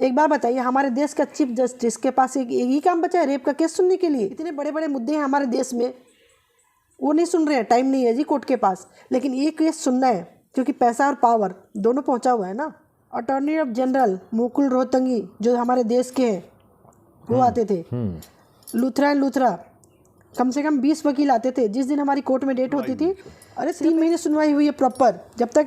एक बार बताइए, हमारे देश का चीफ जस्टिस के पास एक ही काम बचा है रेप का केस सुनने के लिए? इतने बड़े बड़े मुद्दे हैं हमारे देश में, वो नहीं सुन रहे हैं, टाइम नहीं है जी कोर्ट के पास। लेकिन ये केस सुनना है क्योंकि पैसा और पावर दोनों पहुंचा हुआ है ना। अटॉर्नी ऑफ जनरल मुकुल रोहतंगी जो हमारे देश के हैं वो आते थे, लूथरा एंड लूथरा, कम से कम 20 वकील आते थे। जिस दिन हमारी कोर्ट में डेट होती थी, अरे 3 महीने सुनवाई हुई है प्रॉपर। जब तक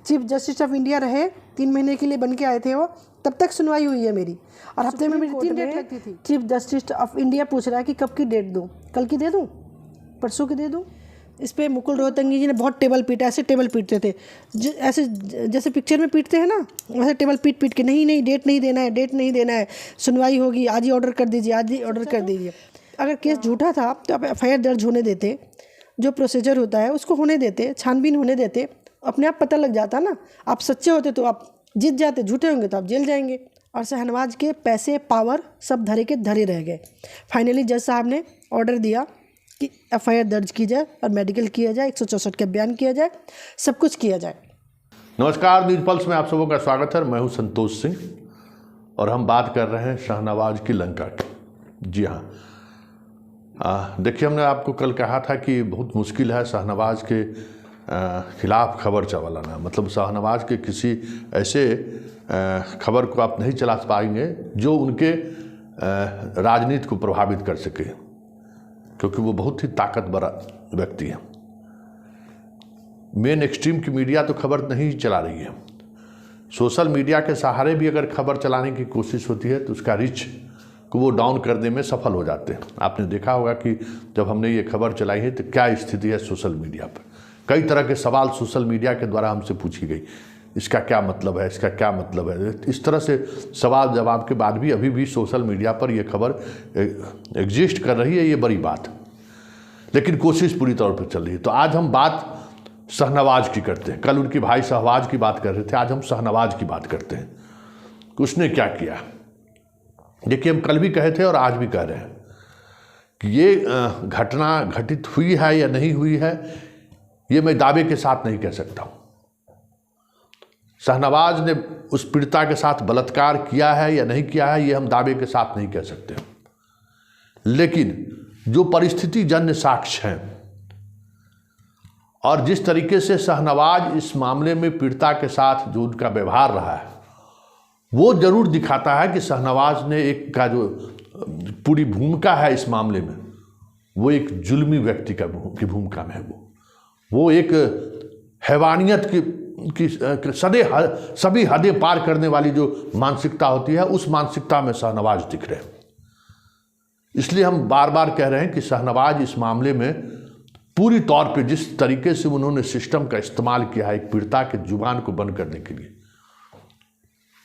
चीफ जस्टिस ऑफ इंडिया रहे, 3 महीने के लिए बन के आए थे वो, तब तक सुनवाई हुई है मेरी। और हफ्ते में मेरी 3 डेट लगती थी। चीफ जस्टिस ऑफ इंडिया पूछ रहा है कि कब की डेट दूँ, कल की दे दूँ, परसों की दे दूँ? इस पर मुकुल रोहतंगी जी ने बहुत टेबल पीटा, ऐसे टेबल पीटते थे ऐसे जैसे पिक्चर में पीटते हैं ना, वैसे टेबल पीट पीट के, नहीं नहीं डेट नहीं देना है, डेट नहीं देना है, सुनवाई होगी, आज ही ऑर्डर कर दीजिए, आज ही ऑर्डर कर दीजिए। अगर केस झूठा था तो आप एफआईआर दर्ज होने देते, जो प्रोसीजर होता है उसको होने देते, छानबीन होने देते, अपने आप पता लग जाता ना। आप सच्चे होते तो आप जीत जाते, झूठे होंगे तो आप जेल जाएंगे। और शहनवाज के पैसे पावर सब धरे के धरे रह गए। फाइनली जज साहब ने ऑर्डर दिया कि एफआईआर दर्ज की जाए और मेडिकल किया जाए, 164 का बयान किया जाए, सब कुछ किया जाए। नमस्कार, न्यूज पल्स में आप सबों का स्वागत है। मैं हूं संतोष सिंह और हम बात कर रहे हैं शाहनवाज की लंका की। जी हाँ, देखिए, हमने आपको कल कहा था कि बहुत मुश्किल है शाहनवाज के खिलाफ खबर चलाना। मतलब शाहनवाज के किसी ऐसे खबर को आप नहीं चला पाएंगे जो उनके राजनीति को प्रभावित कर सके, क्योंकि वो बहुत ही ताकतवर व्यक्ति है। मेन एक्सट्रीम की मीडिया तो खबर नहीं चला रही है। सोशल मीडिया के सहारे भी अगर खबर चलाने की कोशिश होती है तो उसका रिच को वो डाउन करने में सफल हो जाते हैं। आपने देखा होगा कि जब हमने ये खबर चलाई है तो क्या स्थिति है सोशल मीडिया पर। कई तरह के सवाल सोशल मीडिया के द्वारा हमसे पूछी गई, इसका क्या मतलब है, इसका क्या मतलब है। इस तरह से सवाल जवाब के बाद भी अभी भी सोशल मीडिया पर यह खबर एग्जिस्ट कर रही है, ये बड़ी बात। लेकिन कोशिश पूरी तौर पर चल रही है। तो आज हम बात शाहनवाज की करते हैं। कल उनकी भाई शहबाज की बात कर रहे थे, आज हम शाहनवाज की बात करते हैं कि उसने क्या किया। देखिए, हम कल भी कहे थे और आज भी कह रहे हैं कि ये घटना घटित हुई है या नहीं हुई है, ये मैं दावे के साथ नहीं कह सकता हूँ। शाहनवाज ने उस पीड़िता के साथ बलात्कार किया है या नहीं किया है, ये हम दावे के साथ नहीं कह सकते। लेकिन जो परिस्थिति जन्य साक्ष्य हैं और जिस तरीके से शाहनवाज इस मामले में पीड़िता के साथ जो उनका व्यवहार रहा है, वो जरूर दिखाता है कि शाहनवाज ने एक का जो पूरी भूमिका है इस मामले में, वो एक जुल्मी व्यक्ति की भूमिका में है। वो एक हैवानियत की सभी हदें पार करने वाली जो मानसिकता होती है, उस मानसिकता में शाहनवाज दिख रहे हैं। इसलिए हम बार बार कह रहे हैं कि शाहनवाज इस मामले में पूरी तौर पे जिस तरीके से उन्होंने सिस्टम का इस्तेमाल किया है एक पीड़िता के जुबान को बंद करने के लिए,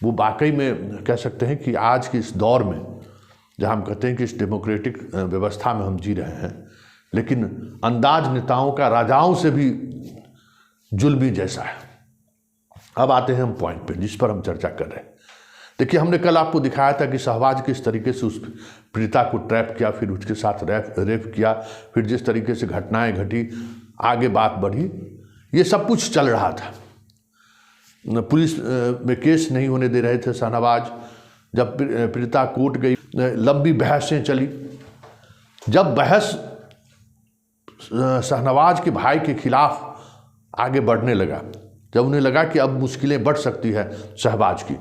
वो वाकई में कह सकते हैं कि आज के इस दौर में, जहां हम कहते हैं कि इस डेमोक्रेटिक व्यवस्था में हम जी रहे हैं, लेकिन अंदाज नेताओं का राजाओं से भी जुल्मी जैसा है। अब आते हैं हम पॉइंट पे जिस पर हम चर्चा कर रहे हैं। देखिए, हमने कल आपको दिखाया था कि शहबाज किस तरीके से उस पीड़िता को ट्रैप किया, फिर उसके साथ रेप किया, फिर जिस तरीके से घटनाएं घटी, आगे बात बढ़ी, ये सब कुछ चल रहा था। पुलिस में केस नहीं होने दे रहे थे शाहनवाज। जब पीड़िता कोर्ट गई, लंबी बहसें चली। जब बहस शाहनवाज के भाई के खिलाफ आगे बढ़ने लगा, जब उन्हें लगा कि अब मुश्किलें बढ़ सकती है शहबाज की,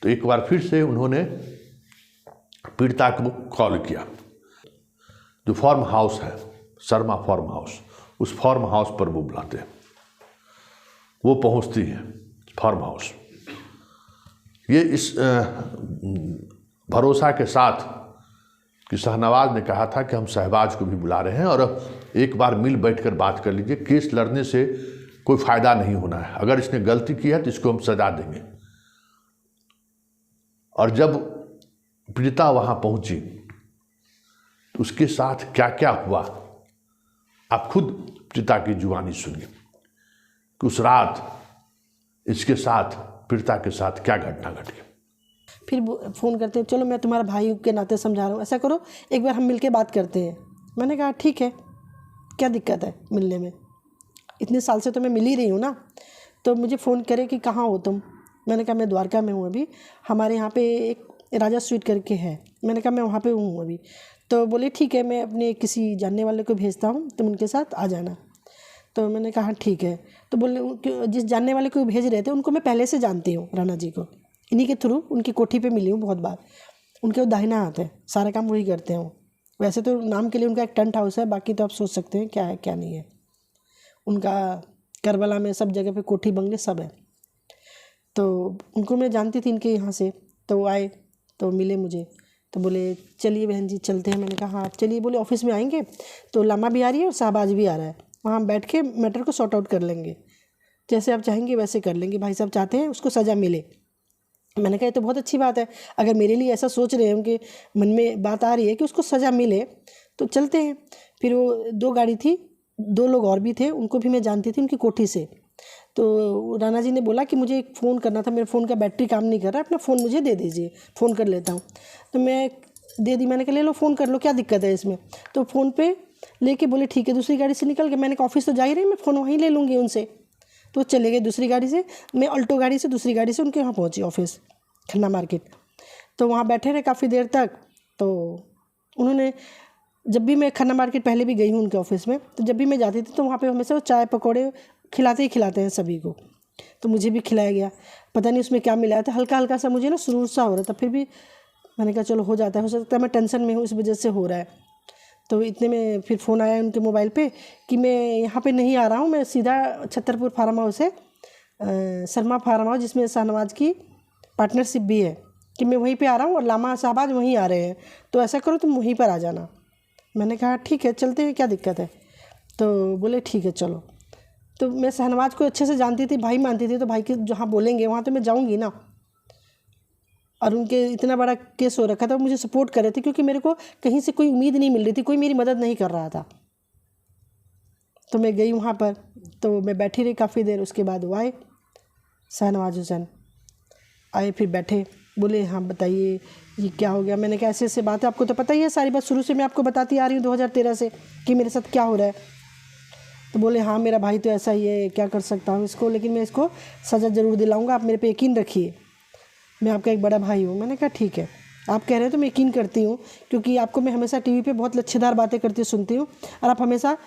तो एक बार फिर से उन्होंने पीड़िता को कॉल किया। जो फार्म हाउस है, शर्मा फार्म हाउस, उस फार्म हाउस पर वो बुलाते हैं। वो पहुंचती है फार्म हाउस। ये इस भरोसा के साथ कि शाहनवाज ने कहा था कि हम शहबाज को भी बुला रहे हैं और एक बार मिल बैठकर बात कर लीजिए, केस लड़ने से कोई फायदा नहीं होना है, अगर इसने गलती की है तो इसको हम सजा देंगे। और जब पीड़िता वहां पहुंची तो उसके साथ क्या क्या हुआ, आप खुद पीड़िता की जुबानी सुनिए कि उस रात इसके साथ, पीड़िता के साथ क्या घटना घटी। फिर फ़ोन करते हैं, चलो मैं तुम्हारा भाई के नाते समझा रहा हूँ, ऐसा करो एक बार हम मिलके बात करते हैं। मैंने कहा ठीक है, क्या दिक्कत है मिलने में, इतने साल से तो मैं मिल ही रही हूँ ना। तो मुझे फ़ोन करे कि कहाँ हो तुम। मैंने कहा मैं द्वारका में हूँ अभी, हमारे यहाँ पे एक राजा स्वीट करके है। मैंने कहा मैं वहाँ पे हूँ अभी। तो बोले ठीक है, मैं अपने किसी जानने वाले को भेजता हूँ, तुम उनके साथ आ जाना। तो मैंने कहा ठीक है। तो बोले जिस जानने वाले को भेज रहे थे उनको मैं पहले से जानती हूँ, राणा जी को, इन्हीं के थ्रू उनकी कोठी पे मिली हूँ बहुत बार। उनके वो दाहिना हाथ है, सारा काम वही करते हैं। वैसे तो नाम के लिए उनका एक टेंट हाउस है, बाकी तो आप सोच सकते हैं क्या है क्या नहीं है। उनका करबला में सब जगह पे कोठी बंगले सब है। तो उनको मैं जानती थी इनके यहाँ से। तो वो आए तो मिले मुझे, तो बोले चलिए बहन जी चलते हैं। मैंने कहा हाँ चलिए। बोले ऑफिस में आएंगे तो लामा भी आ रही है और शाहबाज भी आ रहा है, वहाँ हम बैठ के मैटर को सॉर्ट आउट कर लेंगे, जैसे आप चाहेंगे वैसे कर लेंगे। भाई साहब चाहते हैं उसको सज़ा मिले। मैंने कहा ये तो बहुत अच्छी बात है, अगर मेरे लिए ऐसा सोच रहे हैं, उनके मन में बात आ रही है कि उसको सज़ा मिले तो चलते हैं। फिर वो 2 गाड़ी थी, 2 लोग और भी थे, उनको भी मैं जानती थी उनकी कोठी से। तो राणा जी ने बोला कि मुझे एक फ़ोन करना था, मेरे फ़ोन का बैटरी काम नहीं कर रहा, अपना फ़ोन मुझे दे दीजिए, फ़ोन कर लेता हूँ। तो मैं दे दी। मैंने कहा ले लो फ़ोन कर लो, क्या दिक्कत है इसमें। तो फ़ोन पे लेके बोले ठीक है। दूसरी गाड़ी से निकल के, मैंने कहा ऑफिस तो जा ही रही, मैं फ़ोन वहीं ले लूँगी उनसे। तो चले गए दूसरी गाड़ी से, मैं अल्टो गाड़ी से दूसरी गाड़ी से उनके वहाँ पहुँची ऑफिस खन्ना मार्केट। तो वहाँ बैठे रहे काफ़ी देर तक। तो उन्होंने, जब भी मैं खन्ना मार्केट पहले भी गई हूँ उनके ऑफिस में, तो जब भी मैं जाती थी तो वहाँ पे हमेशा वो चाय पकौड़े खिलाते ही खिलाते हैं सभी को। तो मुझे भी खिलाया गया, पता नहीं उसमें क्या मिलाया था, हल्का हल्का सा मुझे ना सुरूर सा हो रहा था। फिर भी मैंने कहा चलो हो जाता है, हो सकता है मैं टेंशन में हूँ इस वजह से हो रहा है। तो इतने में फिर फ़ोन आया उनके मोबाइल पे कि मैं यहाँ पे नहीं आ रहा हूँ, मैं सीधा छतरपुर फार्म हाउस है, शर्मा फार्म हाउस, जिसमें शाहनवाज की पार्टनरशिप भी है, कि मैं वहीं पे आ रहा हूँ और लामा शाहबाज वहीं आ रहे हैं, तो ऐसा करो तुम वहीं पर आ जाना। मैंने कहा ठीक है चलते हैं, क्या दिक्कत है। तो बोले ठीक है चलो। तो मैं शहनवाज को अच्छे से जानती थी, भाई मानती थी, तो भाई के जहाँ बोलेंगे वहाँ तो मैं जाऊँगी ना। और उनके इतना बड़ा केस हो रखा था, वो मुझे सपोर्ट कर रहे थे, क्योंकि मेरे को कहीं से कोई उम्मीद नहीं मिल रही थी, कोई मेरी मदद नहीं कर रहा था। तो मैं गई वहाँ पर, तो मैं बैठी रही काफ़ी देर। उसके बाद वो आए, शहनवाज हुसैन आए, फिर बैठे, बोले हाँ बताइए ये क्या हो गया। मैंने कहा ऐसे ऐसे बात है, आपको तो पता ही है सारी बात, शुरू से मैं आपको बताती आ रही हूँ 2013 से कि मेरे साथ क्या हो रहा है। तो बोले हाँ मेरा भाई तो ऐसा ही है, क्या कर सकता हूँ इसको, लेकिन मैं इसको सज़ा ज़रूर दिलाऊँगा, आप मेरे पे यकीन रखिए, मैं आपका एक बड़ा भाई हूँ। मैंने कहा ठीक है, आप कह रहे हैं तो मैं यकीन करती हूँ, क्योंकि आपको मैं हमेशा टीवी पे बहुत लच्छेदार बातें करते सुनती हूँ, और आप हमेशा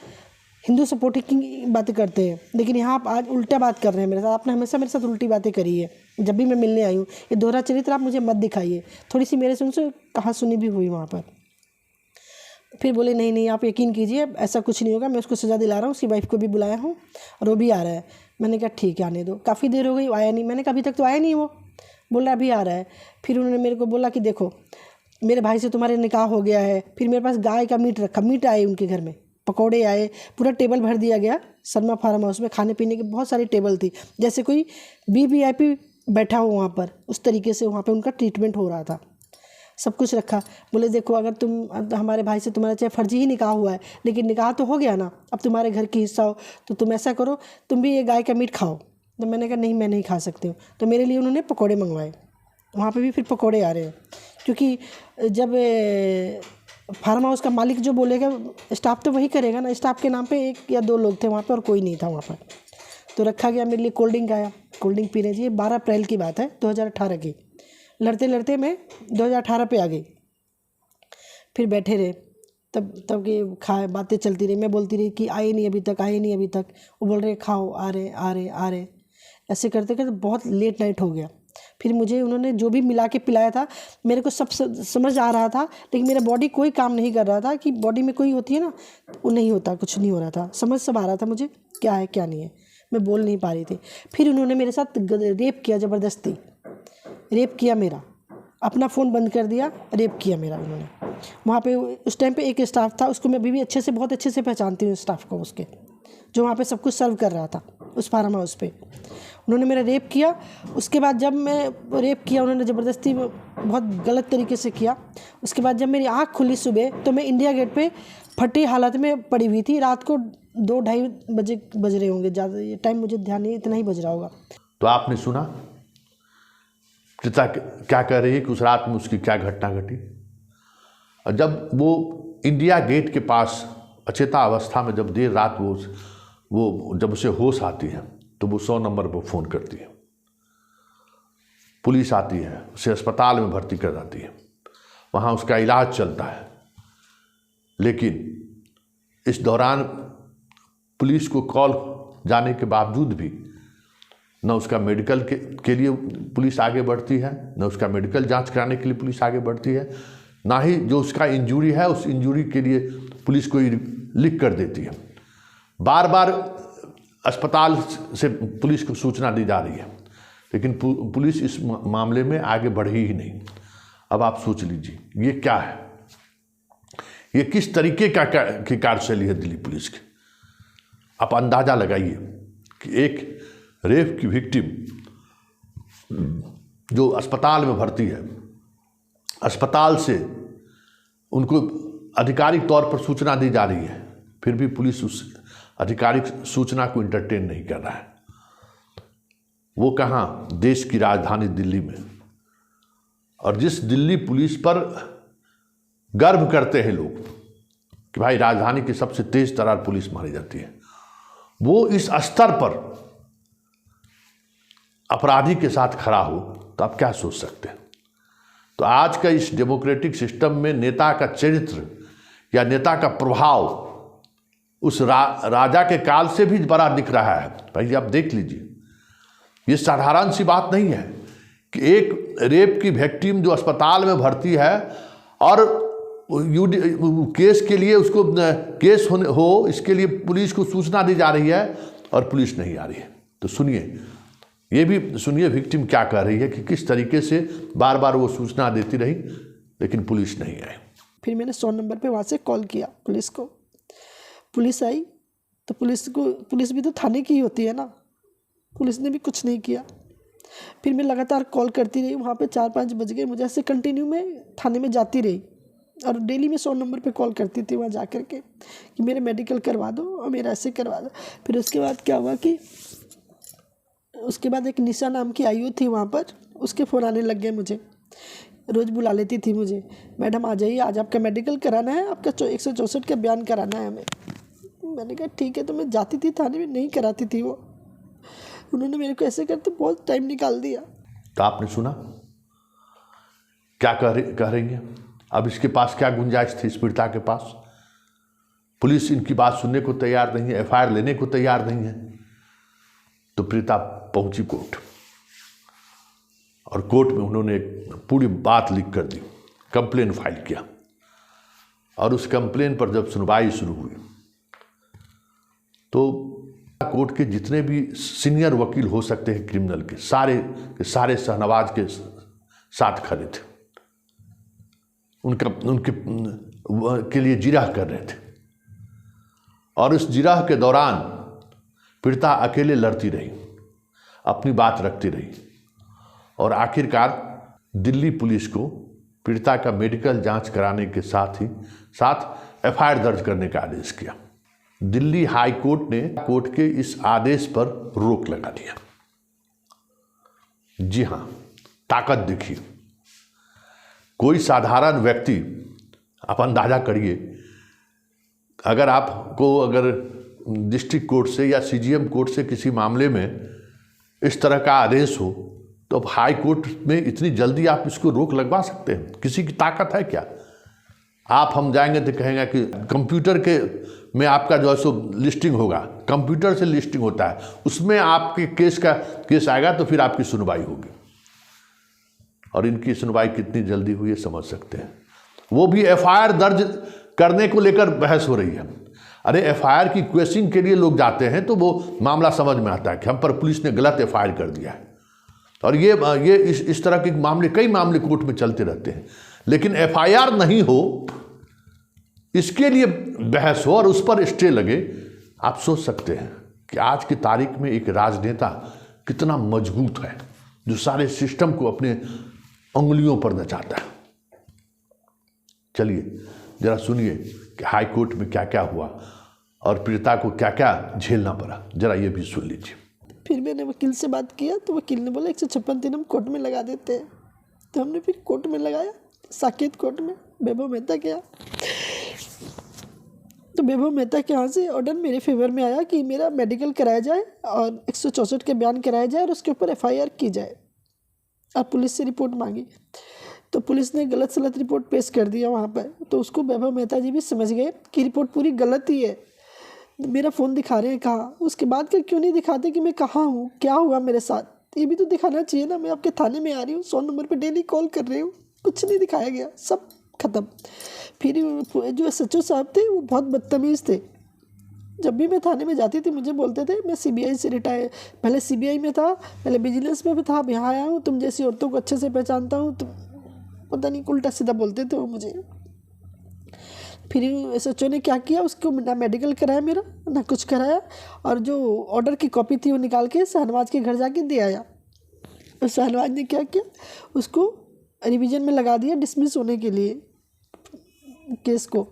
हिंदू सपोर्टिंग की बातें करते हैं, लेकिन यहाँ आप आज उल्टा बात कर रहे हैं मेरे साथ। आपने हमेशा मेरे साथ उल्टी बातें करी है जब भी मैं मिलने आई हूँ। ये दोहरा चरित्र आप मुझे मत दिखाइए। थोड़ी सी मेरे से उनसे कहा सुनी भी हुई वहाँ पर। फिर बोले नहीं नहीं आप यकीन कीजिए, ऐसा कुछ नहीं होगा, मैं उसको सज़ा दिला रहा हूँ, उसकी वाइफ को भी बुलाया हूँ और वो भी आ रहा है। मैंने कहा ठीक है आने दो। काफ़ी देर हो गई, आया नहीं। मैंने कहा अभी तक तो आया नहीं, वो बोल रहा अभी आ रहा है। फिर उन्होंने मेरे को बोला कि देखो मेरे भाई से तुम्हारे निकाह हो गया है। फिर मेरे पास गाय का मीट रखा, मीट आए उनके घर में, पकौड़े आए, पूरा टेबल भर दिया गया। शर्मा फार्म हाउस में खाने पीने की बहुत सारी टेबल थी, जैसे कोई वीवीआईपी बैठा हो वहाँ पर, उस तरीके से वहाँ पर उनका ट्रीटमेंट हो रहा था। सब कुछ रखा। बोले देखो अगर तुम हमारे भाई से, तुम्हारा चाहे फर्जी ही निकाह हुआ है, लेकिन निकाह तो हो गया ना, अब तुम्हारे घर की हिस्सा हो, तो तुम ऐसा करो तुम भी ये गाय का मीट खाओ। तो मैंने कहा नहीं मैं नहीं खा सकती हूँ। तो मेरे लिए उन्होंने पकौड़े मंगवाए। वहाँ पे भी फिर पकौड़े आ रहे हैं, क्योंकि जब फार्म हाउस का मालिक जो बोलेगा स्टाफ तो वही करेगा ना। स्टाफ के नाम पे 1 या 2 लोग थे वहाँ पर और कोई नहीं था वहाँ पर। तो रखा गया, मेरे लिए कोल्ड ड्रिंक आया, कोल्ड ड्रिंक पी रहे जी। 12 अप्रैल की बात है 2018 की। लड़ते लड़ते मैं 2018 पे आ गई। फिर बैठे रहे, तब की बातें चलती रही। मैं बोलती रही कि आए नहीं अभी तक, आए नहीं अभी तक। वो बोल रहे खाओ, आ रहे आ रहे आ रहे। ऐसे करते करते बहुत लेट नाइट हो गया। फिर मुझे उन्होंने जो भी मिला के पिलाया था, मेरे को सब समझ आ रहा था, लेकिन मेरा बॉडी कोई काम नहीं कर रहा था। कि बॉडी में कोई होती है ना, वो नहीं होता, कुछ नहीं हो रहा था। समझ सब आ रहा था मुझे क्या है क्या नहीं है, मैं बोल नहीं पा रही थी। फिर उन्होंने मेरे साथ रेप किया, ज़बरदस्ती रेप किया मेरा। अपना फ़ोन बंद कर दिया, रेप किया मेरा उन्होंने। वहाँ पे उस टाइम पे एक स्टाफ था, उसको मैं अभी भी अच्छे से, बहुत अच्छे से पहचानती हूँ स्टाफ को, उसके जो वहाँ पे सब कुछ सर्व कर रहा था उस फार्म हाउस पे। उन्होंने मेरा रेप किया। उसके बाद जब मैं रेप किया, उन्होंने ज़बरदस्ती बहुत गलत तरीके से किया। उसके बाद जब मेरी आँख खुली सुबह, तो मैं इंडिया गेट पे फटी हालत में पड़ी हुई थी। रात को 2-2:30 बजे बज रहे होंगे, ज़्यादा ये टाइम मुझे ध्यान नहीं, इतना ही बज रहा होगा। तो आपने सुना पिता क्या कह रही है कि उस रात में उसकी क्या घटना घटी। और जब वो इंडिया गेट के पास अचेता अवस्था में जब देर रात वो जब उसे होश आती है, तो वो 100 नंबर पर फ़ोन करती है। पुलिस आती है, उसे अस्पताल में भर्ती कर जाती है, वहाँ उसका इलाज चलता है। लेकिन इस दौरान पुलिस को कॉल जाने के बावजूद भी न उसका मेडिकल के लिए पुलिस आगे बढ़ती है, न उसका मेडिकल जांच कराने के लिए पुलिस आगे बढ़ती है, ना ही जो उसका इंजरी है उस इंजरी के लिए पुलिस को लिख कर देती है। बार बार अस्पताल से पुलिस को सूचना दी जा रही है, लेकिन पुलिस इस मामले में आगे बढ़ी ही नहीं। अब आप सोच लीजिए ये क्या है, ये किस तरीके की कार्यशैली है दिल्ली पुलिस की। आप अंदाज़ा लगाइए कि एक रेप की विक्टिम जो अस्पताल में भर्ती है, अस्पताल से उनको आधिकारिक तौर पर सूचना दी जा रही है, फिर भी पुलिस उस आधिकारिक सूचना को इंटरटेन नहीं कर रहा है। वो कहाँ, देश की राजधानी दिल्ली में। और जिस दिल्ली पुलिस पर गर्व करते हैं लोग कि भाई राजधानी की सबसे तेज तर्रार पुलिस मानी जाती है, वो इस स्तर पर अपराधी के साथ खड़ा हो तो आप क्या सोच सकते हैं। तो आज का इस डेमोक्रेटिक सिस्टम में नेता का चरित्र या नेता का प्रभाव उस राजा के काल से भी बड़ा दिख रहा है। भाई आप देख लीजिए, ये साधारण सी बात नहीं है कि एक रेप की विक्टिम जो अस्पताल में भर्ती है और केस के लिए उसको केस हो इसके लिए पुलिस को सूचना दी जा रही है और पुलिस नहीं आ रही है। तो सुनिए, ये भी सुनिए विक्टिम क्या कह रही है कि किस तरीके से बार बार वो सूचना देती रही लेकिन पुलिस नहीं आई। फिर मैंने 100 नंबर पे वहाँ से कॉल किया पुलिस को, पुलिस आई। तो पुलिस भी तो थाने की ही होती है ना, पुलिस ने भी कुछ नहीं किया। फिर मैं लगातार कॉल करती रही, वहाँ पे 4-5 बज गए, मुझे ऐसे कंटिन्यू में थाने में जाती रही और डेली में 100 नंबर पे कॉल करती थी वहाँ जा कर के कि मेरे मेडिकल करवा दो और मेरा ऐसे करवा दो। फिर उसके बाद क्या हुआ कि उसके बाद एक निशा नाम की आयु थी वहाँ पर, उसके फ़ोन आने लग गए मुझे, रोज़ बुला लेती थी मुझे, मैडम आ जाइए, आज आपका मेडिकल कराना है, आपका 164 का बयान कराना है हमें। मैंने कहा ठीक है। तो मैं जाती थी थाने में, नहीं कराती थी वो, उन्होंने मेरे को ऐसे करते बहुत टाइम निकाल दिया। तो आपने सुना क्या कह रही है। अब इसके पास क्या गुंजाइश थी, इस पीड़िता के पास। पुलिस इनकी बात सुनने को तैयार नहीं है, FIR लेने को तैयार नहीं है। तो पीड़िता पहुंची कोर्ट और कोर्ट में उन्होंने पूरी बात लिख कर दी, कंप्लेन फाइल किया। और उस कंप्लेन पर जब सुनवाई शुरू हुई तो कोर्ट के जितने भी सीनियर वकील हो सकते हैं क्रिमिनल के सारे शहनवाज के साथ खड़े थे, उनके के लिए जिरह कर रहे थे। और इस जिरह के दौरान पीड़िता अकेले लड़ती रही, अपनी बात रखती रही और आखिरकार दिल्ली पुलिस को पीड़िता का मेडिकल जांच कराने के साथ FIR दर्ज करने का आदेश किया। दिल्ली हाई कोर्ट ने कोर्ट के इस आदेश पर रोक लगा दिया। जी हाँ, ताकत देखिए। कोई साधारण व्यक्ति, आप अंदाजा करिए, अगर डिस्ट्रिक्ट कोर्ट से या CGM कोर्ट से किसी मामले में इस तरह का आदेश हो तो अब हाई कोर्ट में इतनी जल्दी आप इसको रोक लगवा सकते हैं? किसी की ताकत है क्या? हम जाएंगे तो कहेंगे कि कंप्यूटर के में आपका जो है सो लिस्टिंग होगा, कंप्यूटर से लिस्टिंग होता है, उसमें आपके केस आएगा तो फिर आपकी सुनवाई होगी। और इनकी सुनवाई कितनी जल्दी हुई है समझ सकते हैं। वो भी FIR दर्ज करने को लेकर बहस हो रही है। अरे FIR की क्वेश्चनिंग के लिए लोग जाते हैं तो वो मामला समझ में आता है कि हम पर पुलिस ने गलत FIR कर दिया है। और ये इस तरह के कई मामले कोर्ट में चलते रहते हैं, लेकिन FIR नहीं हो इसके लिए बहस हो और उस पर स्टे लगे। आप सोच सकते हैं कि आज की तारीख में एक राजनेता कितना मजबूत है जो सारे सिस्टम को अपने उंगलियों पर नचाता है। चलिए जरा सुनिए कि हाई कोर्ट में क्या क्या हुआ और पीड़िता को क्या क्या झेलना पड़ा, जरा ये भी सुन लीजिए। फिर मैंने वकील से बात किया तो वकील ने बोला 156 दिन हम कोर्ट में लगा देते हैं। तो हमने फिर कोर्ट में लगाया, साकेत कोर्ट में, वैभव मेहता के यहाँ। तो वैभव मेहता के यहाँ से ऑर्डर मेरे फेवर में आया कि मेरा मेडिकल कराया जाए और 164 के बयान कराया जाए और उसके ऊपर FIR की जाए। और पुलिस से रिपोर्ट मांगी, तो पुलिस ने गलत सलत रिपोर्ट पेश कर दिया वहाँ पर। तो उसको वैभव मेहता जी भी समझ गए कि रिपोर्ट पूरी गलत ही है। मेरा फ़ोन दिखा रहे हैं कहाँ, उसके बाद का क्यों नहीं दिखाते कि मैं कहाँ हूँ, क्या हुआ मेरे साथ, ये भी तो दिखाना चाहिए ना। मैं आपके थाने में आ रही हूँ, 100 नंबर पर डेली कॉल कर रही हूँ, कुछ नहीं दिखाया गया, सब खत्म। फिर जो SHO साहब थे वो बहुत बदतमीज़ थे। जब भी मैं थाने में जाती थी मुझे बोलते थे मैं CBI से रिटायर, पहले CBI में था, पहले विजिलेंस में भी था, अब यहाँ आया हूँ, तुम जैसी औरतों को अच्छे से पहचानता हूँ। तुम पता नहीं उल्टा सीधा बोलते थे वो मुझे। फिर SHO ने क्या किया, उसको ना मेडिकल कराया मेरा, ना कुछ कराया, और जो ऑर्डर की कॉपी थी वो निकाल के शाहनवाज के घर जाके दे आया। और शाहनवाज ने क्या किया, उसको रिवीजन में लगा दिया डिसमिस होने के लिए केस को।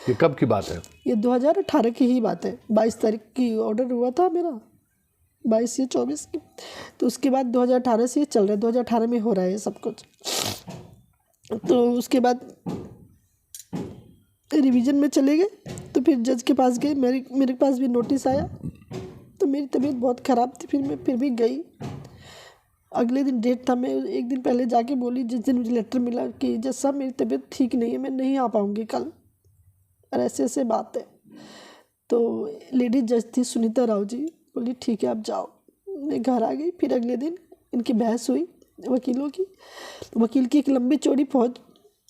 ये कब की बात है? ये 2018 की ही बात है, 22 तारीख की ऑर्डर हुआ था मेरा, 22 या 24 की। तो उसके बाद 2018 से ये चल रहा है, 2018 में हो रहा है ये सब कुछ। तो उसके बाद रिवीजन में चले गए, तो फिर जज के पास गए, मेरे पास भी नोटिस आया, तो मेरी तबीयत बहुत ख़राब थी, फिर भी गई। अगले दिन डेट था, मैं एक दिन पहले जाके बोली, जिस दिन मुझे लेटर मिला कि जज साहब मेरी तबीयत ठीक नहीं है, मैं नहीं आ पाऊँगी कल, और ऐसे बात है। तो लेडीज जज थी सुनीता राव जी, बोली ठीक है आप जाओ। मैं घर आ गई। फिर अगले दिन इनकी बहस हुई वकीलों की, वकील की एक लंबी चौड़ी फौज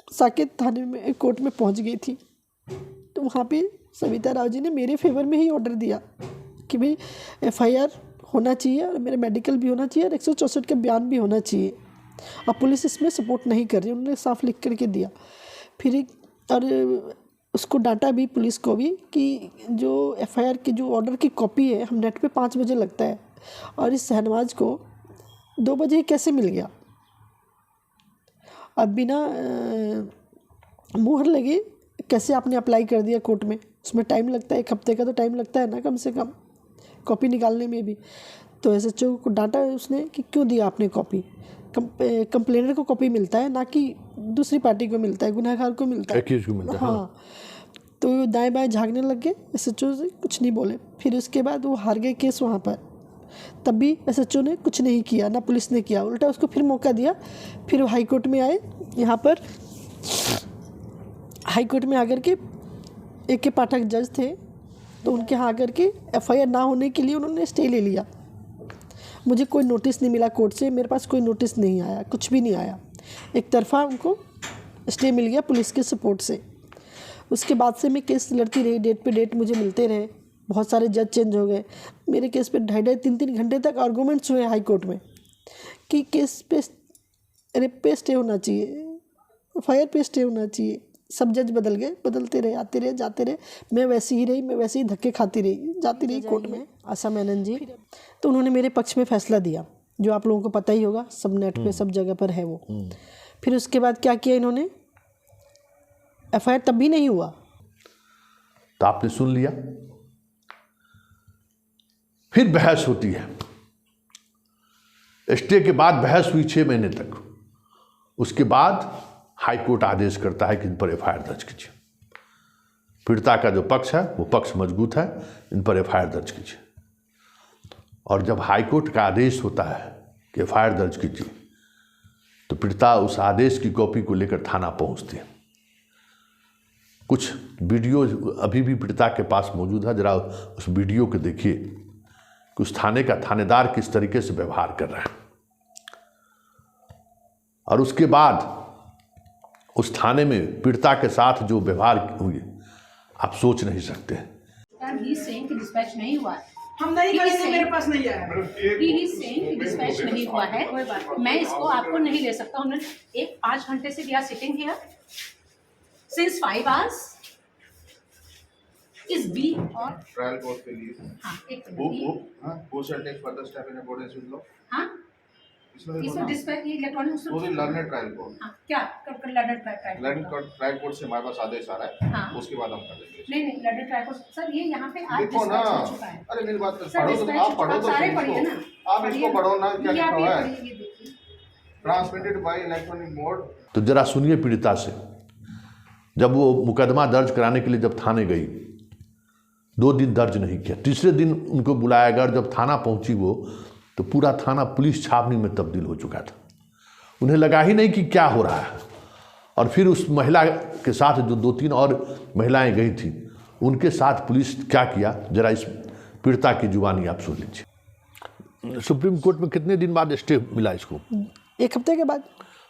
साकेत थाने में कोर्ट में पहुंच गई थी। तो वहाँ पे सविता राव जी ने मेरे फेवर में ही ऑर्डर दिया कि भाई FIR होना चाहिए, और मेरा मेडिकल भी होना चाहिए, और 164 का बयान भी होना चाहिए, और पुलिस इसमें सपोर्ट नहीं कर रही, उन्होंने साफ लिख करके दिया। फिर और उसको डांटा भी, पुलिस को भी, कि जो FIR की जो ऑर्डर की कॉपी है, हम नेट पे 5 बजे लगता है, और इस शहनवाज को 2 बजे कैसे मिल गया। अब बिना मोहर लगे कैसे आपने अप्लाई कर दिया कोर्ट में, उसमें टाइम लगता है, 1 हफ्ते का तो टाइम लगता है ना कम से कम, कॉपी निकालने में भी। तो SHO को डांटा उसने कि क्यों दिया आपने कॉपी, कंप्लेनर को कॉपी मिलता है, ना कि दूसरी पार्टी को मिलता है, गुनहगार को मिलता है, एक्यूज को मिलता है। हाँ। तो दाएं बाएं झाँकने लग गए, SHO से कुछ नहीं बोले। फिर उसके बाद वो हार गए केस वहाँ पर, तब भी SHO ने कुछ नहीं किया, ना पुलिस ने किया, उल्टा उसको फिर मौका दिया। फिर वो हाई कोर्ट में आए, यहाँ पर हाई कोर्ट में आकर के AK पाठक जज थे, तो उनके यहाँ आकर के FIR ना होने के लिए उन्होंने स्टे ले लिया। मुझे कोई नोटिस नहीं मिला कोर्ट से, मेरे पास कोई नोटिस नहीं आया, कुछ भी नहीं आया, एक तरफा उनको स्टे मिल गया पुलिस के सपोर्ट से। उसके बाद से मैं केस लड़ती रही, डेट पे डेट मुझे मिलते रहे, बहुत सारे जज चेंज हो गए। मेरे केस पे 2.5 3 घंटे तक आर्गूमेंट्स हुए हाई कोर्ट में कि केस पे रेप पे स्टे होना चाहिए, FIR पे स्टे होना चाहिए। सब जज बदल गए, बदलते रहे, आते रहे, जाते रहे, मैं वैसी ही रही, मैं वैसे ही धक्के खाती रही, जाती रही कोर्ट में। आशा मेनन जी, तो उन्होंने मेरे पक्ष में फैसला दिया, जो आप लोगों को पता ही होगा, सब नेट पे सब जगह पर है वो। फिर उसके बाद क्या किया इन्होंने, FIR तब भी नहीं हुआ। तो आपने सुन लिया। फिर बहस होती है, स्टे के बाद बहस हुई 6 महीने तक। उसके बाद हाई कोर्ट आदेश करता है कि इन पर FIR दर्ज कीजिए। पीड़िता का जो पक्ष है वो पक्ष मजबूत है, इन पर FIR दर्ज कीजिए। और जब हाई कोर्ट का आदेश होता है कि FIR दर्ज कीजिए, तो पीड़िता उस आदेश की कॉपी को लेकर थाना पहुंचती है। कुछ वीडियो अभी भी पीड़िता के पास मौजूद है, जरा उस वीडियो को देखिए कि उस थाने का थानेदार किस तरीके से व्यवहार कर रहा है। और उसके बाद उस थाने में पीड़िता के साथ जो व्यवहार हुई, आप सोच नहीं सकते। कि डिस्पैच नहीं हुआ है, हम नहीं करेंगे, मेरे पास नहीं आया। कि डिस्पैच नहीं हुआ है, मैं इसको आपको नहीं ले सकता। हमने 5 घंटे से we are sitting here since 5 hours इस बी और ट्रायल कोर्ट के लिए हाँ एक मिनट who shall take further step in accordance with law? हाँ इसमें इसमें डिस्पैच इलेक्ट्रॉनिक तो लर्नेड ट्रायल कोर्ट, हाँ क्या कब लर्नेड ट्रायल ट्रायल कोर्ट से हमारे पास आदेश आ रहा है, हाँ। उसके बाद हम कर देंगे। नहीं लर्नेड ट्रायल कोर्ट सर, ये यहाँ पे आज देखो ना, डिस्पैच हो चुका है। अरे मेरी बात सर, पढ़ो तो dispatch आप पढ़ो तो सारे सही पढ़िए ना, इसको। आप इसको पढ़ो ना, क्या ये आप लिखा ये हुआ है, पढ़िए, ये देखिए। Transmitted by electronic mode. तो जरा सुनिए पीड़िता से। जब वो मुकदमा दर्ज कराने के लिए जब थाने गई, 2 दिन दर्ज नहीं किया, तीसरे दिन उनको बुलाया गया। और जब थाना पहुंची वो, तो पूरा थाना पुलिस छावनी में तब्दील हो चुका था। उन्हें लगा ही नहीं कि क्या हो रहा है। और फिर उस महिला के साथ जो 2-3 और महिलाएं गई थी, उनके साथ पुलिस क्या किया, जरा इस पीड़िता की जुबानी आप सुन लीजिए। सुप्रीम कोर्ट में कितने दिन बाद स्टे मिला इसको? 1 हफ्ते के बाद।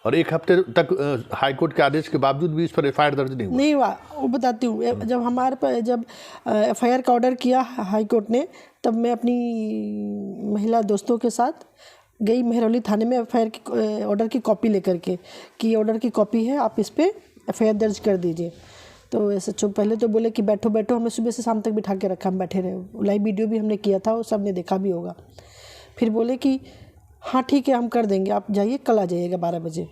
और 1 हफ्ते तक हाई कोर्ट के आदेश के बावजूद भी इस पर FIR दर्ज नहीं हुआ? नहीं हुआ। वो बताती हूँ, जब हमारे पर जब FIR का ऑर्डर किया हाई कोर्ट ने, तब मैं अपनी महिला दोस्तों के साथ गई मेहरौली थाने में FIR की ऑर्डर की कॉपी लेकर के, कि ऑर्डर की कॉपी है, आप इस पर FIR दर्ज कर दीजिए। तो SHO पहले तो बोले कि बैठो बैठो, हमें सुबह से शाम तक बिठा के रखा, हम बैठे रहे। लाइव वीडियो भी हमने किया था, वो सब ने देखा भी होगा। फिर बोले कि हाँ ठीक है, हम कर देंगे, आप जाइए, कल आ जाइएगा 12 बजे।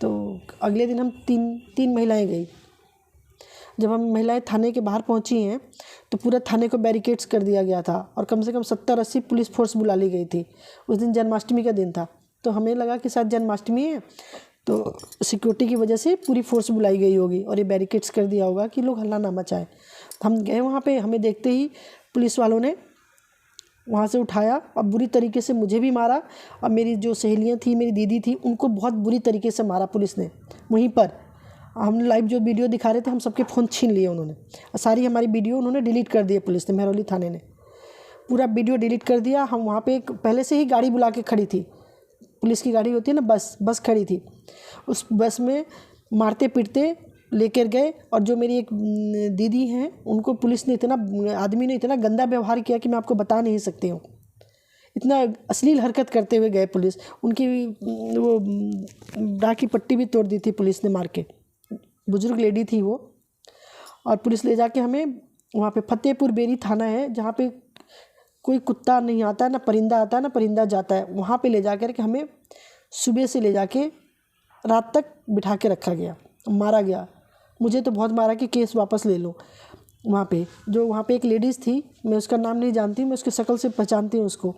तो अगले दिन हम तीन महिलाएं गई। जब हम महिलाएं थाने के बाहर पहुंची हैं तो पूरा थाने को बैरिकेड्स कर दिया गया था और कम से कम 70-80 पुलिस फोर्स बुला ली गई थी। उस दिन जन्माष्टमी का दिन था, तो हमें लगा कि शायद जन्माष्टमी है, तो सिक्योरिटी की वजह से पूरी फोर्स बुलाई गई होगी और ये बैरिकेड्स कर दिया होगा कि लोग हल्ला ना मचाएं। हम गए वहाँ पे, हमें देखते ही पुलिस वालों ने वहाँ से उठाया और बुरी तरीके से मुझे भी मारा, और मेरी जो सहेलियाँ थी, मेरी दीदी थी, उनको बहुत बुरी तरीके से मारा पुलिस ने। वहीं पर हम लाइव जो वीडियो दिखा रहे थे, हम सबके फ़ोन छीन लिए उन्होंने, सारी हमारी वीडियो उन्होंने डिलीट कर दी। पुलिस ने, मेहरौली थाने ने पूरा वीडियो डिलीट कर दिया। हम वहाँ पे एक पहले से ही गाड़ी बुला के खड़ी थी, पुलिस की गाड़ी होती है ना, बस खड़ी थी। उस बस में मारते पीटते लेकर गए। और जो मेरी एक दीदी हैं, उनको पुलिस ने आदमी ने इतना गंदा व्यवहार किया कि मैं आपको बता नहीं सकती हूँ। इतना अश्लील हरकत करते हुए गए पुलिस। उनकी वो ब्रा की पट्टी भी तोड़ दी थी पुलिस ने मार के। बुजुर्ग लेडी थी वो। और पुलिस ले जाके हमें वहाँ पे फतेहपुर बेरी थाना है, जहाँ पे कोई कुत्ता नहीं आता, ना परिंदा आता, ना परिंदा जाता है। वहाँ पे ले जा कर के हमें सुबह से ले जाके रात तक बिठा के रखा गया, मारा गया। मुझे तो बहुत मारा कि केस वापस ले लो। वहाँ पे एक लेडीज़ थी, मैं उसका नाम नहीं जानती, मैं उसकी शक्ल से पहचानती हूँ उसको।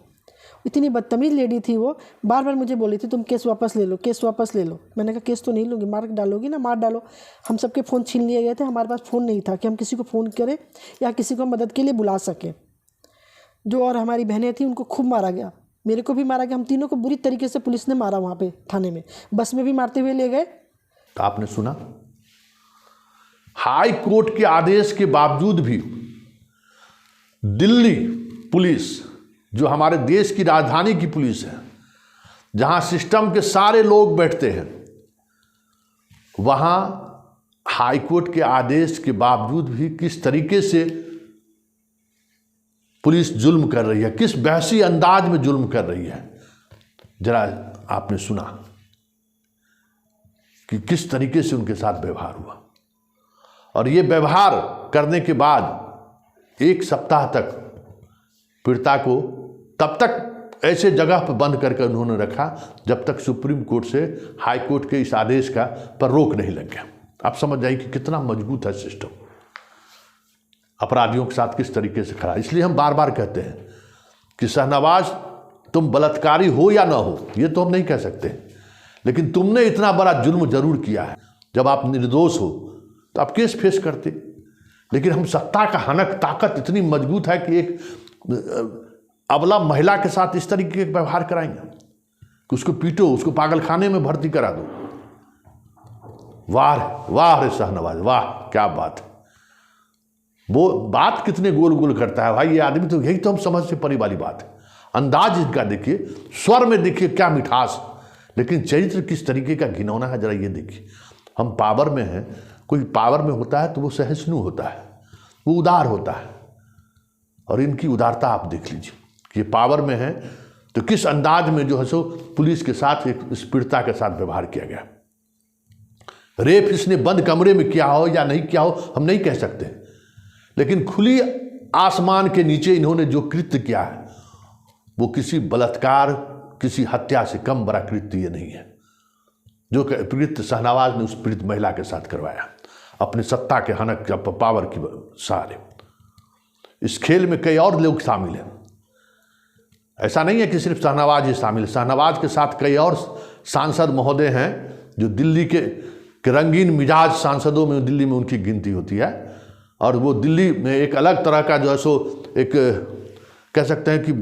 इतनी बदतमीज़ लेडी थी वो, बार बार मुझे बोली थी तुम केस वापस ले लो, केस वापस ले लो। मैंने कहा केस तो नहीं लूँगी, मार डालोगी ना, मार डालो। हम सबके फ़ोन छीन लिए गए थे, हमारे पास फ़ोन नहीं था कि हम किसी को फ़ोन करें या किसी को मदद के लिए बुला सकें। जो और हमारी बहनें थीं उनको खूब मारा गया, मेरे को भी मारा गया। हम तीनों को बुरी तरीके से पुलिस ने मारा वहाँ पे थाने में, बस में भी मारते हुए ले गए। तो आपने सुना, हाई कोर्ट के आदेश के बावजूद भी दिल्ली पुलिस, जो हमारे देश की राजधानी की पुलिस है, जहां सिस्टम के सारे लोग बैठते हैं, वहां हाई कोर्ट के आदेश के बावजूद भी किस तरीके से पुलिस जुल्म कर रही है, किस बहसी अंदाज में जुल्म कर रही है। जरा आपने सुना कि किस तरीके से उनके साथ व्यवहार हुआ। और ये व्यवहार करने के बाद 1 सप्ताह तक पीड़िता को तब तक ऐसे जगह पर बंद करके उन्होंने रखा जब तक सुप्रीम कोर्ट से हाई कोर्ट के इस आदेश का पर रोक नहीं लग गया। आप समझ जाइए कि कितना मजबूत है सिस्टम, अपराधियों के साथ किस तरीके से खड़ा। इसलिए हम बार बार कहते हैं कि शाहनवाज तुम बलात्कारी हो या ना हो, ये तो हम नहीं कह सकते, लेकिन तुमने इतना बड़ा जुल्म जरूर किया है। जब आप निर्दोष हो तो आप केस फेस करते, लेकिन हम सत्ता का हनक ताकत इतनी मजबूत है कि एक अबला महिला के साथ इस तरीके का व्यवहार कराएंगे कि उसको पीटो, उसको पागल खाने में भर्ती करा दो। वाह वाह रे शाहनवाज, वाह क्या बात है। वो बात कितने गोल गोल करता है भाई ये आदमी, तो यही तो हम समझ से परी वाली बात है। अंदाज इनका देखिए, स्वर में देखिए क्या मिठास, लेकिन चरित्र किस तरीके का घिनौना है, जरा ये देखिए। हम पावर में हैं, कोई पावर में होता है तो वो सहिष्णु होता है, वो उदार होता है, और इनकी उदारता आप देख लीजिए। ये पावर में है तो किस अंदाज में जो है सो पुलिस के साथ एक इस पीड़िता के साथ व्यवहार किया गया। रेप इसने बंद कमरे में किया हो या नहीं किया हो हम नहीं कह सकते, लेकिन खुली आसमान के नीचे इन्होंने जो कृत्य किया है वो किसी बलात्कार, किसी हत्या से कम बड़ा कृत्य ये नहीं है जो पीड़ित शाहनवाज ने उस पीड़ित महिला के साथ करवाया, अपने सत्ता के हनक या पावर की सहारे। इस खेल में कई और लोग शामिल हैं, ऐसा नहीं है कि सिर्फ शाहनवाज ही शामिल है। शाहनवाज के साथ कई और सांसद महोदय हैं जो दिल्ली के रंगीन मिजाज सांसदों में दिल्ली में उनकी गिनती होती है, और वो दिल्ली में एक अलग तरह का जो है सो एक कह सकते हैं कि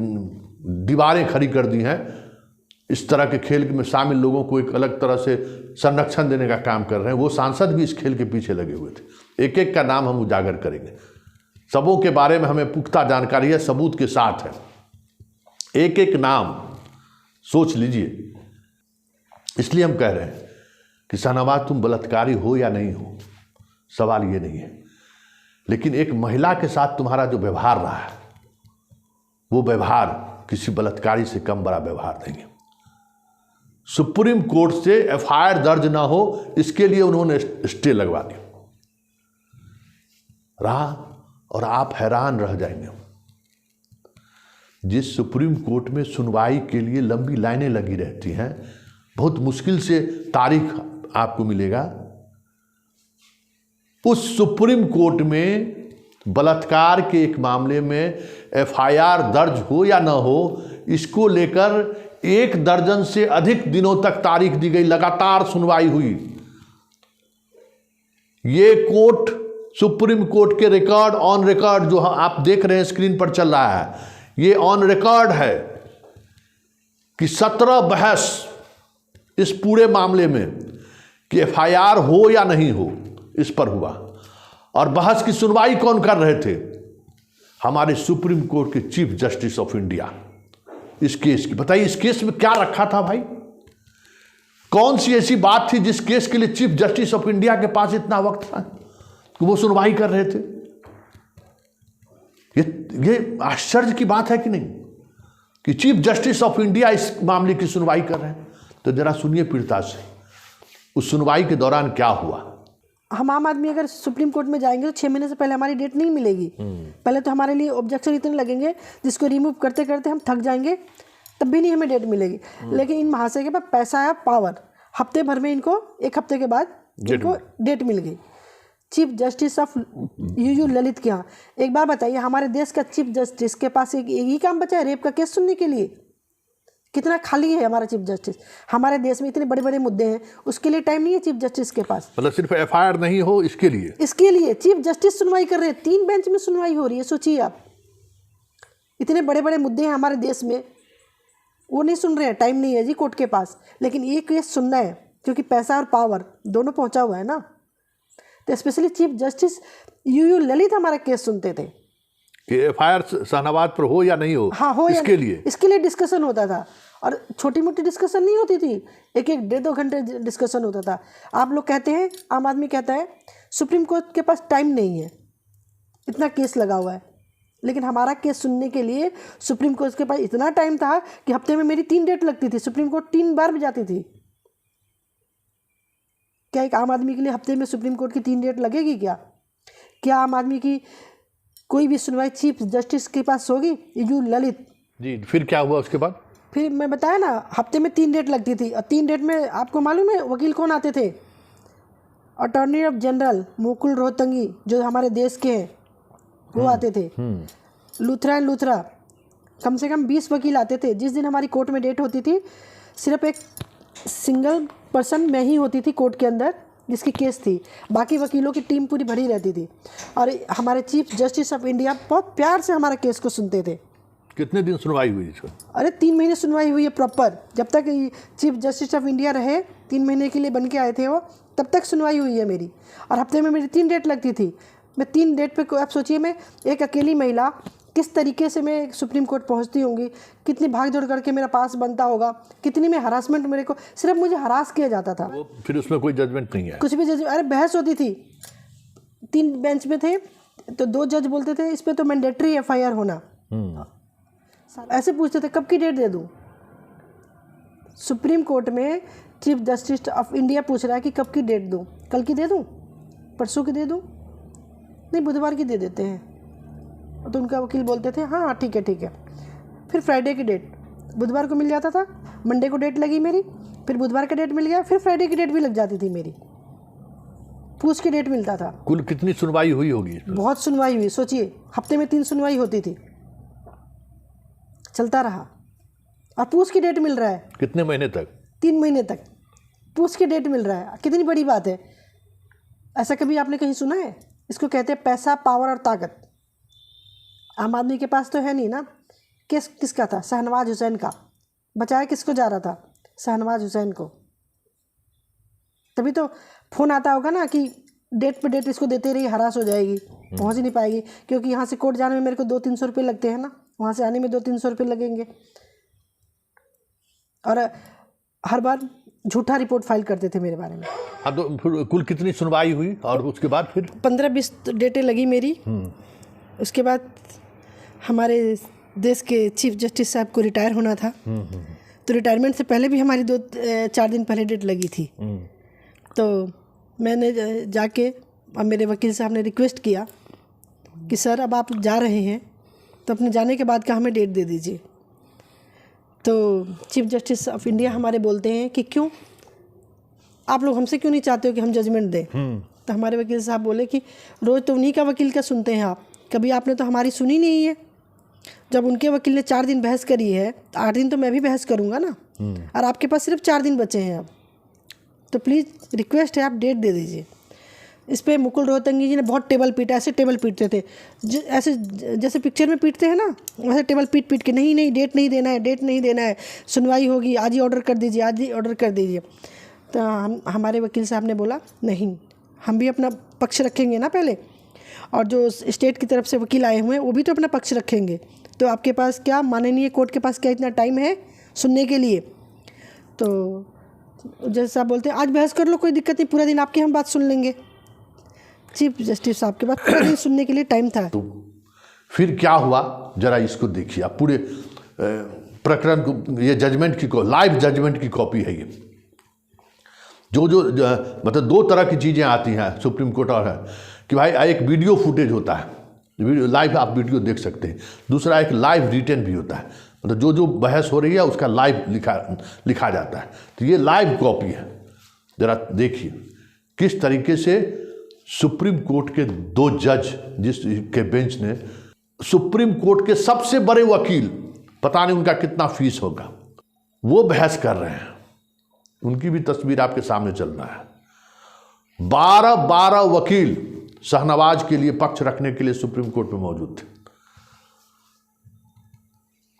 दीवारें खड़ी कर दी हैं इस तरह के खेल में शामिल लोगों को एक अलग तरह से संरक्षण देने का काम कर रहे हैं। वो सांसद भी इस खेल के पीछे लगे हुए थे। एक एक का नाम हम उजागर करेंगे, सबों के बारे में हमें पुख्ता जानकारी है, सबूत के साथ है। एक एक नाम सोच लीजिए। इसलिए हम कह रहे हैं कि शाहनवाज तुम बलात्कारी हो या नहीं हो, सवाल ये नहीं है, लेकिन एक महिला के साथ तुम्हारा जो व्यवहार रहा है वो व्यवहार किसी बलात्कारी से कम बड़ा व्यवहार नहीं है। सुप्रीम कोर्ट से एफआईआर दर्ज ना हो इसके लिए उन्होंने स्टे लगवा दिया रहा, और आप हैरान रह जाएंगे। जिस सुप्रीम कोर्ट में सुनवाई के लिए लंबी लाइनें लगी रहती हैं, बहुत मुश्किल से तारीख आपको मिलेगा, उस सुप्रीम कोर्ट में बलात्कार के एक मामले में एफआईआर दर्ज हो या ना हो, इसको लेकर 1 दर्जन से अधिक दिनों तक तारीख दी गई, लगातार सुनवाई हुई। ये कोर्ट, सुप्रीम कोर्ट के रिकॉर्ड, ऑन रिकॉर्ड जो आप देख रहे हैं स्क्रीन पर चल रहा है, ये ऑन रिकॉर्ड है कि 17 बहस इस पूरे मामले में कि एफआईआर हो या नहीं हो इस पर हुआ। और बहस की सुनवाई कौन कर रहे थे? हमारे सुप्रीम कोर्ट के चीफ जस्टिस ऑफ इंडिया। इस केस की बताइए, इस केस में क्या रखा था भाई? कौन सी ऐसी बात थी जिस केस के लिए चीफ जस्टिस ऑफ इंडिया के पास इतना वक्त था कि वो सुनवाई कर रहे थे? ये आश्चर्य की बात है कि नहीं कि चीफ जस्टिस ऑफ इंडिया इस मामले की सुनवाई कर रहे हैं? तो जरा सुनिए पीड़िता से उस सुनवाई के दौरान क्या हुआ। हम आम आदमी अगर सुप्रीम कोर्ट में जाएंगे तो 6 महीने से पहले हमारी डेट नहीं मिलेगी। पहले तो हमारे लिए ऑब्जेक्शन इतने लगेंगे जिसको रिमूव करते करते हम थक जाएंगे, तब भी नहीं हमें डेट मिलेगी। लेकिन इन महाशय के पास पैसा है, पावर, हफ्ते भर में इनको 1 हफ्ते के बाद इनको डेट मिल गई। Chief justice of UU Lalit के यहाँ, एक बार बताइए, हमारे देश का चीफ जस्टिस के पास एक ही काम बचा है रेप का केस सुनने के लिए? कितना खाली है हमारा चीफ जस्टिस? हमारे देश में इतने बड़े बड़े मुद्दे हैं, उसके लिए टाइम नहीं है चीफ जस्टिस के पास। मतलब सिर्फ एफआईआर नहीं हो इसके लिए चीफ जस्टिस सुनवाई कर रहे हैं, 3 बेंच में सुनवाई हो रही है। सोचिए आप, इतने बड़े बड़े मुद्दे हैं हमारे देश में, वो नहीं सुन रहे हैं, टाइम नहीं है जी कोर्ट के पास। लेकिन ये केस सुनना है क्योंकि पैसा और पावर दोनों पहुंचा हुआ है ना। तो specially chief justice UU Lalit हमारा केस सुनते थे कि एफआईआर शाहनवाज पर हो या नहीं हो। हाँ, हो इसके लिए डिस्कशन होता था, और छोटी मोटी डिस्कशन नहीं होती थी, 1-1 1.5 घंटे डिस्कशन होता था। आप लोग कहते हैं, आम आदमी कहता है सुप्रीम कोर्ट के पास टाइम नहीं है, इतना केस लगा हुआ है। लेकिन हमारा केस सुनने के लिए सुप्रीम कोर्ट के पास इतना टाइम था कि हफ्ते में मेरी 3 डेट लगती थी, सुप्रीम कोर्ट 3 बार भी जाती थी। क्या एक आम आदमी के लिए हफ्ते में सुप्रीम कोर्ट की 3 डेट लगेगी? क्या आम आदमी की कोई भी सुनवाई चीफ जस्टिस के पास होगी? यूयू ललित जी, फिर क्या हुआ उसके बाद? फिर मैं बताया ना, हफ्ते में 3 डेट लगती थी, और 3 डेट में आपको मालूम है वकील कौन आते थे? अटॉर्नी ऑफ जनरल मुकुल रोहतंगी जो हमारे देश के हैं वो आते थे। लूथरा एंड लूथरा, कम से कम 20 वकील आते थे। जिस दिन हमारी कोर्ट में डेट होती थी, सिर्फ एक सिंगल पर्सन मैं ही होती थी कोर्ट के अंदर जिसकी केस थी, बाकी वकीलों की टीम पूरी भरी रहती थी। और हमारे चीफ जस्टिस ऑफ इंडिया बहुत प्यार से हमारे केस को सुनते थे। कितने दिन सुनवाई हुई इसको? अरे 3 महीने सुनवाई हुई है प्रॉपर। जब तक चीफ जस्टिस ऑफ इंडिया रहे, 3 महीने के लिए बन के आए थे वो, तब तक सुनवाई हुई है मेरी। और हफ्ते में मेरी 3 डेट लगती थी। मैं 3 डेट पे, आप सोचिए, मैं एक अकेली महिला किस तरीके से मैं सुप्रीम कोर्ट पहुंचती होंगी, कितनी भाग दौड़ करके मेरा पास बनता होगा, कितनी में हरासमेंट, मेरे को सिर्फ मुझे हरास किया जाता था। फिर उसमें कोई जजमेंट नहीं है? कुछ भी जजमेंट, अरे बहस होती थी। 3 बेंच में थे तो 2 जज बोलते थे इस पर तो मैंडेटरी एफआईआर होना। ऐसे पूछते थे कब की डेट दे दूं? सुप्रीम कोर्ट में चीफ जस्टिस ऑफ इंडिया पूछ रहा है कि कब की डेट दूं? कल की दे दूं? परसों की दे दूं? नहीं, बुधवार की दे देते हैं। तो उनका वकील बोलते थे हाँ हाँ ठीक है। फिर फ्राइडे की डेट बुधवार को मिल जाता था, मंडे को डेट लगी मेरी, फिर बुधवार का डेट मिल गया, फिर फ्राइडे की डेट भी लग जाती थी मेरी, पूछ के डेट मिलता था। कुल कितनी सुनवाई हुई होगी? बहुत सुनवाई हुई, सोचिए हफ्ते में 3 सुनवाई होती थी, चलता रहा। और पूछ की डेट मिल रहा है कितने महीने तक? 3 महीने तक पूछ की डेट मिल रहा है। कितनी बड़ी बात है, ऐसा कभी आपने कहीं सुना है? इसको कहते हैं पैसा, पावर और ताकत। आम आदमी के पास तो है नहीं ना। केस किसका था? शाहनवाज हुसैन का। बचाया किसको जा रहा था? शाहनवाज हुसैन को। तभी तो फ़ोन आता होगा ना कि डेट पे डेट इसको देते रहिए, हरास हो जाएगी, पहुंच ही नहीं पाएगी, क्योंकि यहाँ से कोर्ट जाने में मेरे को 200-300 रुपये लगते हैं ना, वहाँ से आने में 200-300 रुपये लगेंगे। और हर बार झूठा रिपोर्ट फाइल करते थे मेरे बारे में। हाँ, तो फिर कुल कितनी सुनवाई हुई और उसके बाद फिर? 15-20 डेटें लगी मेरी। उसके बाद हमारे देश के चीफ जस्टिस साहब को रिटायर होना था, तो रिटायरमेंट से पहले भी हमारी 2-4 दिन पहले डेट लगी थी। तो मैंने जाके अब मेरे वकील साहब ने रिक्वेस्ट किया कि सर अब आप जा रहे हैं तो अपने जाने के बाद का हमें डेट दे दीजिए। तो चीफ जस्टिस ऑफ इंडिया हमारे बोलते हैं कि क्यों आप लोग हमसे क्यों नहीं चाहते हो कि हम जजमेंट दें? तो हमारे वकील साहब बोले कि रोज़ तो उन्हीं का वकील का सुनते हैं आप, कभी आपने तो हमारी सुनी नहीं है। जब उनके वकील ने 4 दिन बहस करी है तो 8 दिन तो मैं भी बहस करूँगा ना, और आपके पास सिर्फ 4 दिन बचे हैं अब, तो प्लीज़ रिक्वेस्ट है आप डेट दे दीजिए। इस पर मुकुल रोहतंगी जी ने बहुत टेबल पीटा, ऐसे टेबल पीटते थे ऐसे जैसे पिक्चर में पीटते हैं ना, वैसे टेबल पीट पीट के नहीं डेट नहीं देना है, डेट नहीं देना है, सुनवाई होगी, आज ही ऑर्डर कर दीजिए, आज ही ऑर्डर कर दीजिए। तो हमारे वकील साहब ने बोला नहीं, हम भी अपना पक्ष रखेंगे ना पहले, और जो स्टेट की तरफ से वकील आए हुए हैं वो भी तो अपना पक्ष रखेंगे। तो आपके पास क्या, माननीय कोर्ट के पास क्या इतना टाइम है सुनने के लिए? तो जैसे आप बोलते हैं आज बहस कर लो, कोई दिक्कत नहीं, पूरा दिन आपकी हम बात सुन लेंगे। चीफ जस्टिस साहब के पास पूरा दिन सुनने के लिए टाइम था। तो फिर क्या हुआ जरा इसको देखिए आप, पूरे प्रकरण को, ये जजमेंट की लाइव जजमेंट की कॉपी है ये। जो मतलब 2 तरह की चीज़ें आती हैं सुप्रीम कोर्ट और है कि भाई एक वीडियो फुटेज होता है, वीडियो लाइव आप वीडियो देख सकते हैं, दूसरा एक लाइव रिटन भी होता है, मतलब जो बहस हो रही है उसका लाइव लिखा जाता है। तो ये लाइव कॉपी है, ज़रा देखिए किस तरीके से सुप्रीम कोर्ट के 2 जज जिसके बेंच ने, सुप्रीम कोर्ट के सबसे बड़े वकील, पता नहीं उनका कितना फीस होगा, वो बहस कर रहे हैं। उनकी भी तस्वीर आपके सामने चल रहा है। 12 वकील शाहनवाज के लिए पक्ष रखने के लिए सुप्रीम कोर्ट में मौजूद थे,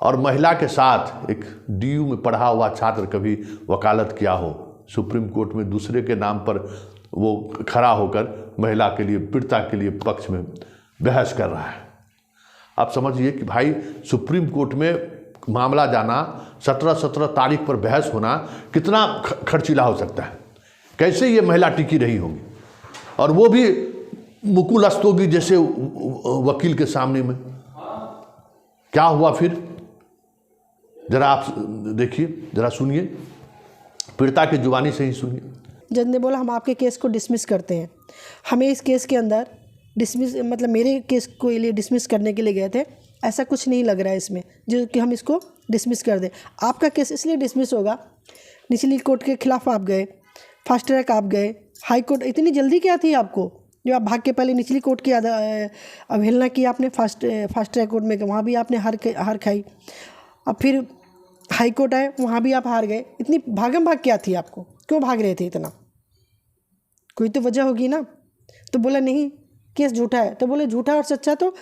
और महिला के साथ एक DU में पढ़ा हुआ छात्र कभी वकालत किया हो, सुप्रीम कोर्ट में दूसरे के नाम पर वो खड़ा होकर महिला के लिए, पीड़िता के लिए पक्ष में बहस कर रहा है। आप समझिए कि भाई सुप्रीम कोर्ट में मामला जाना, 17 तारीख पर बहस होना कितना खर्चीला हो सकता है, कैसे ये महिला टिकी रही होगी, और वो भी मुकुल रस्तोगी जैसे वकील के सामने में। क्या हुआ फिर जरा आप देखिए, जरा सुनिए, पीड़िता की जुबानी से ही सुनिए। जज ने बोला हम आपके केस को डिसमिस करते हैं। हमें इस केस के अंदर डिसमिस, मतलब मेरे केस को लिए डिसमिस करने के लिए गए थे, ऐसा कुछ नहीं लग रहा है इसमें जो कि हम इसको डिसमिस कर दें। आपका केस इसलिए डिसमिस होगा, निचली कोर्ट के खिलाफ आप गए, फास्ट ट्रैक आप गए, हाई कोर्ट, इतनी जल्दी क्या थी आपको जो आप भाग के पहले निचली कोर्ट की अवहेलना की आपने, फास्ट ट्रैक कोर्ट में वहाँ भी आपने हार खाई, अब फिर हाई कोर्ट आए वहाँ भी आप हार गए। इतनी भागम भाग क्या थी आपको, क्यों भाग रहे थे इतना? कोई तो वजह होगी ना। तो बोला नहीं केस झूठा है। तो बोले झूठा और सच्चा, तो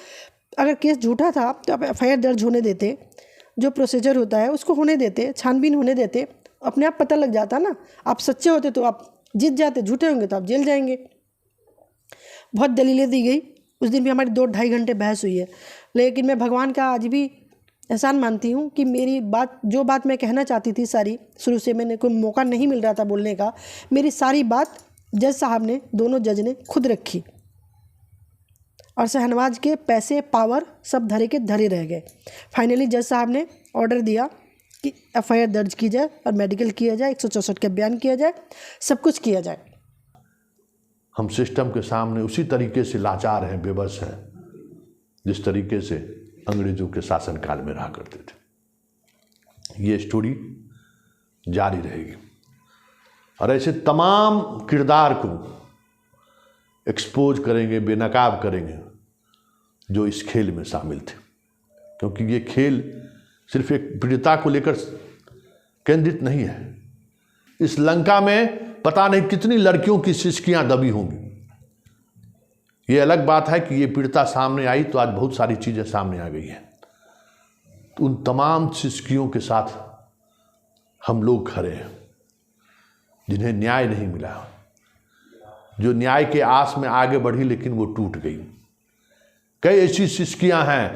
अगर केस झूठा था तो आप FIR दर्ज होने देते, जो प्रोसीजर होता है उसको होने देते, छानबीन होने देते, अपने आप पता लग जाता ना। आप सच्चे होते तो आप जीत जाते, झूठे होंगे तो आप जेल जाएंगे। बहुत दलीलें दी गई, उस दिन भी हमारी 2-2.5 घंटे बहस हुई है, लेकिन मैं भगवान का आज भी एहसान मानती हूँ कि मेरी बात, जो बात मैं कहना चाहती थी सारी, शुरू से मैंने कोई मौका नहीं मिल रहा था बोलने का, मेरी सारी बात जज साहब ने, दोनों जज ने खुद रखी, और शाहनवाज के पैसे, पावर सब धरे के धरे रह गए। फाइनली जज साहब ने ऑर्डर दिया कि FIR दर्ज की जाए और मेडिकल किया जाए, 164 का बयान किया जाए, सब कुछ किया जाए। हम सिस्टम के सामने उसी तरीके से लाचार हैं, बेबस हैं, जिस तरीके से अंग्रेजों के शासनकाल में रहा करते थे। ये स्टोरी जारी रहेगी, और ऐसे तमाम किरदार को एक्सपोज करेंगे, बेनकाब करेंगे जो इस खेल में शामिल थे, क्योंकि ये खेल सिर्फ एक पीड़िता को लेकर केंद्रित नहीं है। इस लंका में पता नहीं कितनी लड़कियों की सिसकियां दबी होंगी। ये अलग बात है कि ये पीड़िता सामने आई तो आज बहुत सारी चीज़ें सामने आ गई हैं। तो उन तमाम सिसकियों के साथ हम लोग खड़े हैं जिन्हें न्याय नहीं मिला, जो न्याय के आस में आगे बढ़ी लेकिन वो टूट गई। कई ऐसी सिसकियां हैं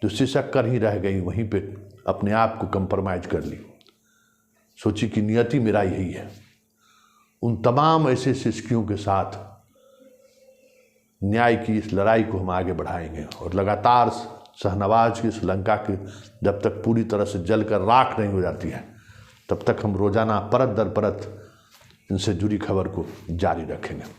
जो सिसक कर ही रह गई, वहीं पे अपने आप को कंप्रोमाइज कर ली, सोची कि नियति मेरा यही है। उन तमाम ऐसे सिसकियों के साथ न्याय की इस लड़ाई को हम आगे बढ़ाएंगे और लगातार शाहनवाज की इस लंका की जब तक पूरी तरह से जलकर राख नहीं हो जाती है तब तक हम रोजाना परत दर परत इनसे जुड़ी खबर को जारी रखेंगे।